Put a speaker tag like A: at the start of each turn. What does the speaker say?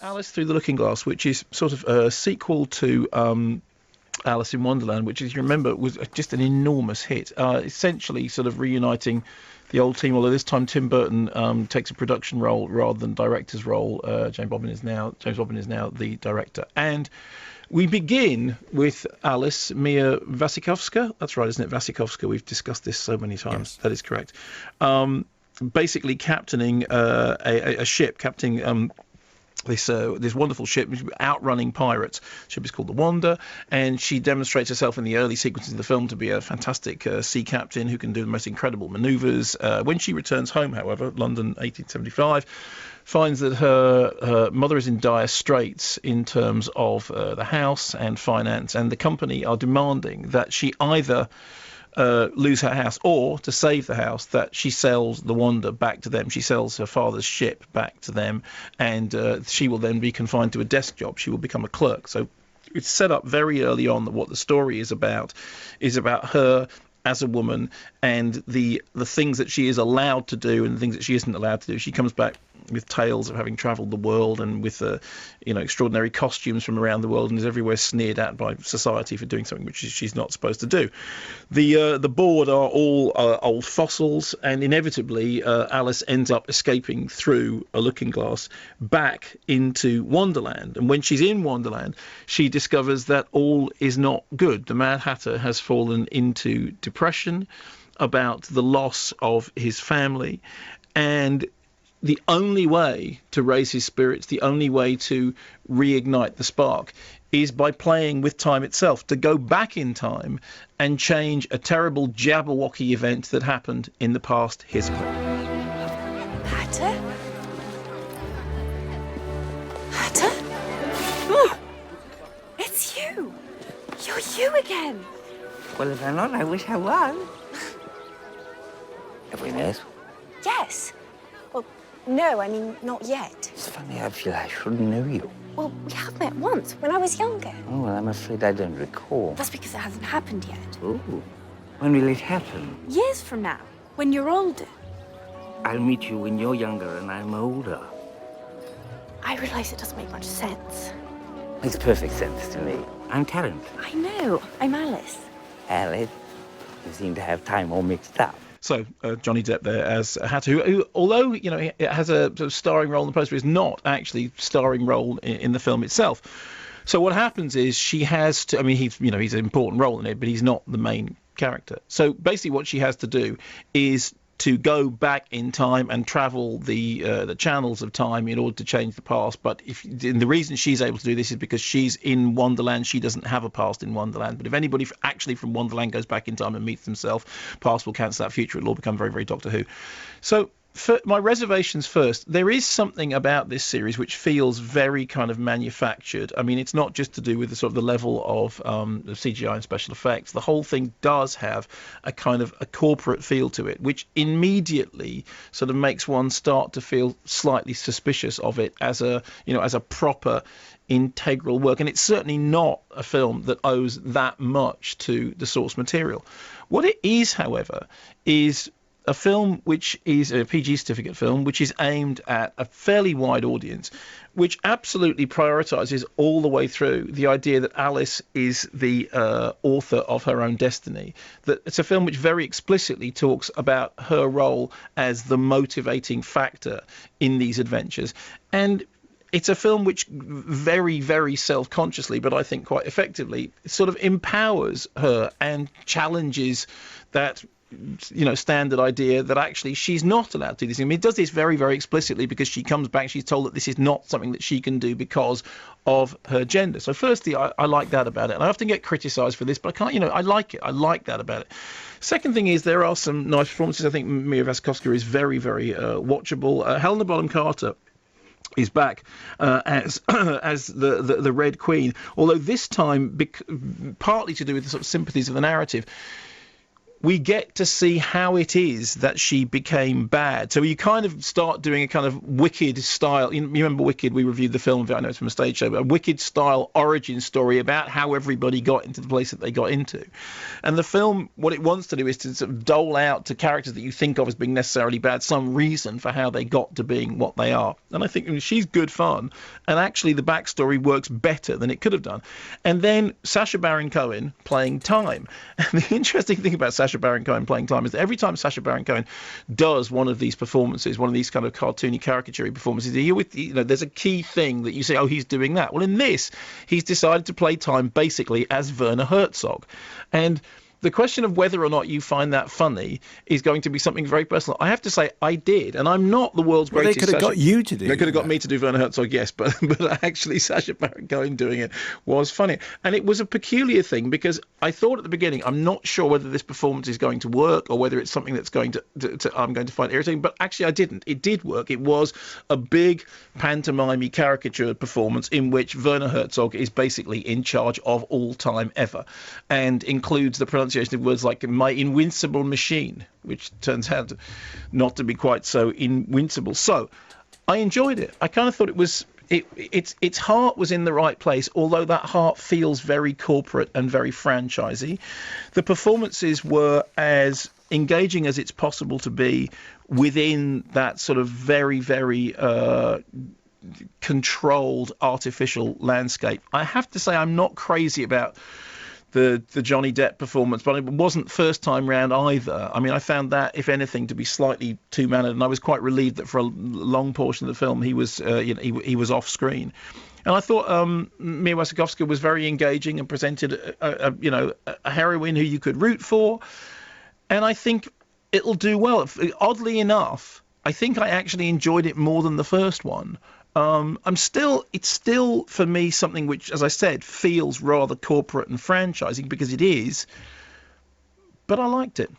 A: Alice Through the Looking Glass, which is sort of a sequel to Alice in Wonderland, which, as you remember, was just an enormous hit, essentially sort of reuniting the old team, although this time Tim Burton takes a production role rather than director's role. James Bobbin is now the director. And we begin with Alice, Mia Wasikowska. That's right, isn't it? Wasikowska. We've discussed this so many times. Yes. That is correct. Basically captaining a ship, this wonderful ship outrunning pirates. The ship is called the Wonder, and she demonstrates herself in the early sequences of the film to be a fantastic sea captain who can do the most incredible manoeuvres. When she returns home, however, London 1875, finds that her mother is in dire straits in terms of the house and finance, and the company are demanding that she either lose her house, or to save the house, that she sells the Wonder back to them. She sells her father's ship back to them, and she will then be confined to a desk job. She will become a clerk. So it's set up very early on that what the story is about her as a woman and the things that she is allowed to do and the things that she isn't allowed to do. She comes back with tales of having travelled the world and with extraordinary costumes from around the world, and is everywhere sneered at by society for doing something which she's not supposed to do. The board are all old fossils, and inevitably Alice ends up escaping through a looking glass back into Wonderland. And when she's in Wonderland, she discovers that all is not good. The Mad Hatter has fallen into depression about the loss of his family, and the only way to raise his spirits, the only way to reignite the spark, is by playing with time itself, to go back in time and change a terrible Jabberwocky event that happened in the past history.
B: Hatter? Hatter? Oh, it's you! You're you again!
C: Well, if I'm not, I wish I was. Have we met?
B: Yes. Well, no, I mean, not yet.
C: It's funny, I feel I shouldn't know you.
B: Well, we have met once, when I was younger.
C: Oh, well, I'm afraid I don't recall.
B: That's because it hasn't happened yet.
C: Oh, when will it happen?
B: Years from now, when you're older.
C: I'll meet you when you're younger and I'm older.
B: I realise it doesn't make much sense.
C: Makes perfect sense to me. I'm Tarrant.
B: I know, I'm Alice.
C: Alice, you seem to have time all mixed up.
A: So Johnny Depp there as Hatter, who although he has a sort of starring role in the poster, is not actually starring role in the film itself. So what happens is she has to. I mean, he's an important role in it, but he's not the main character. So basically, what she has to do is to go back in time and travel the channels of time in order to change the past. But and the reason she's able to do this is because she's in Wonderland. She doesn't have a past in Wonderland. But if anybody actually from Wonderland goes back in time and meets themselves, past will cancel out future. It'll all become very, very Doctor Who. So for my reservations first, there is something about this series which feels very kind of manufactured. I mean, it's not just to do with the sort of the level of the CGI and special effects. The whole thing does have a kind of a corporate feel to it, which immediately sort of makes one start to feel slightly suspicious of it as a proper integral work. And it's certainly not a film that owes that much to the source material. What it is, however, is a film which is a PG certificate film, which is aimed at a fairly wide audience, which absolutely prioritises all the way through the idea that Alice is the author of her own destiny. That it's a film which very explicitly talks about her role as the motivating factor in these adventures. And it's a film which very, very self-consciously, but I think quite effectively, sort of empowers her and challenges that standard idea that actually she's not allowed to do this. I mean, it does this very, very explicitly because she comes back, she's told that this is not something that she can do because of her gender. So firstly, I like that about it. And I often get criticised for this, but I can't, I like it. I like that about it. Second thing is there are some nice performances. I think Mia Wasikowska is very, very watchable. Helena Bonham Carter is back as the Red Queen, although this time partly to do with the sort of sympathies of the narrative. we get to see how it is that she became bad. So you kind of start doing a kind of Wicked style. You remember Wicked? We reviewed the film. I know it's from a stage show, but a Wicked style origin story about how everybody got into the place that they got into. And the film, what it wants to do is to sort of dole out to characters that you think of as being necessarily bad some reason for how they got to being what they are. And I think she's good fun. And actually, the backstory works better than it could have done. And then Sacha Baron Cohen playing Time. And the interesting thing about Sacha Baron Cohen playing Time is that every time Sacha Baron Cohen does one of these performances, one of these kind of cartoony caricature performances, there's a key thing that you say, oh, he's doing that. Well, in this, he's decided to play Time basically as Werner Herzog. And the question of whether or not you find that funny is going to be something very personal. I have to say, I did, and I'm not the world's greatest.
D: They could have got you to do.
A: They could have got me to do Werner Herzog, yes, but actually Sacha Baron Cohen doing it was funny, and it was a peculiar thing because I thought at the beginning, I'm not sure whether this performance is going to work or whether it's something that's going to I'm going to find irritating. But actually, I didn't. It did work. It was a big pantomime caricature performance in which Werner Herzog is basically in charge of all time ever, and includes the pronunciation of words like my invincible machine, which turns out not to be quite so invincible. So I enjoyed it. I kind of thought its heart was in the right place, although that heart feels very corporate and very franchisey. The performances were as engaging as it's possible to be within that sort of very, very controlled artificial landscape. I have to say I'm not crazy about the Johnny Depp performance, but it wasn't first time round either. I mean, I found that, if anything, to be slightly two-mannered, and I was quite relieved that for a long portion of the film he was he was off screen. And I thought Mia Wasikowska was very engaging and presented a heroine who you could root for, and I think it'll do well. Oddly enough, I think I actually enjoyed it more than the first one. It's still for me something which, as I said, feels rather corporate and franchising because it is, but I liked it.